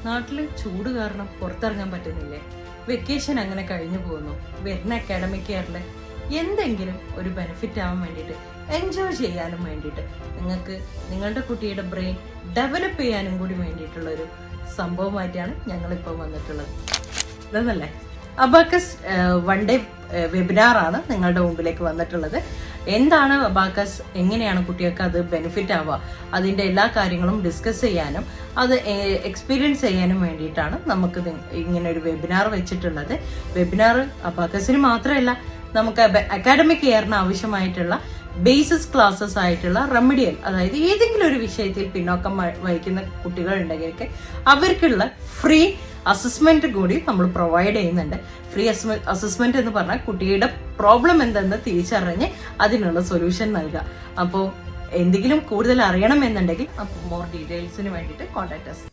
നാട്ടില് ചൂട് കാരണം പുറത്തിറങ്ങാൻ പറ്റുന്നില്ലേ? വെക്കേഷൻ അങ്ങനെ കഴിഞ്ഞു പോകുന്നു. വരുന്ന അക്കാഡമിക് ഇയറിൽ എന്തെങ്കിലും ഒരു ബെനിഫിറ്റ് ആവാൻ വേണ്ടിയിട്ട്, എൻജോയ് ചെയ്യാനും വേണ്ടിയിട്ട്, നിങ്ങൾക്ക് നിങ്ങളുടെ കുട്ടിയുടെ ബ്രെയിൻ ഡെവലപ്പ് ചെയ്യാനും കൂടി വേണ്ടിയിട്ടുള്ള ഒരു സംഭവമായിട്ടാണ് ഞങ്ങളിപ്പോൾ വന്നിട്ടുള്ളത്. ഇതല്ലേ അബാക്കസ് വൺ ഡേ വെബിനാർ ആണ് നിങ്ങളുടെ മുമ്പിലേക്ക് വന്നിട്ടുള്ളത്. എന്താണ് അബാക്കസ്, എങ്ങനെയാണ് കുട്ടികൾക്ക് അത് ബെനിഫിറ്റ് ആവുക, അതിന്റെ എല്ലാ കാര്യങ്ങളും ഡിസ്കസ് ചെയ്യാനും അത് എക്സ്പീരിയൻസ് ചെയ്യാനും വേണ്ടിയിട്ടാണ് നമുക്ക് ഇങ്ങനെ ഒരു വെബിനാർ വെച്ചിട്ടുള്ളത്. വെബിനാർ അബാക്കസിന് മാത്രമല്ല, നമുക്ക് അക്കാഡമിക് ഇയറിന് ആവശ്യമായിട്ടുള്ള ബേസിസ് ക്ലാസ്സസ് ആയിട്ടുള്ള റെമഡിയൽ, അതായത് ഏതെങ്കിലും ഒരു വിഷയത്തിൽ പിന്നോക്കം വഹിക്കുന്ന കുട്ടികൾ ഉണ്ടെങ്കിൽ അവർക്കുള്ള ഫ്രീ അസസ്മെന്റ് കൂടി നമ്മൾ പ്രൊവൈഡ് ചെയ്യുന്നുണ്ട്. ഫ്രീ അസസ്മെന്റ് എന്ന് പറഞ്ഞാൽ കുട്ടിയുടെ പ്രോബ്ലം എന്തെന്ന് തിരിച്ചറിഞ്ഞ് അതിനുള്ള സൊല്യൂഷൻ നൽകുക. അപ്പോൾ എന്തെങ്കിലും കൂടുതൽ അറിയണം എന്നുണ്ടെങ്കിൽ മോർ ഡീറ്റെയിൽസിന് വേണ്ടിയിട്ട് കോൺടാക്ട് us.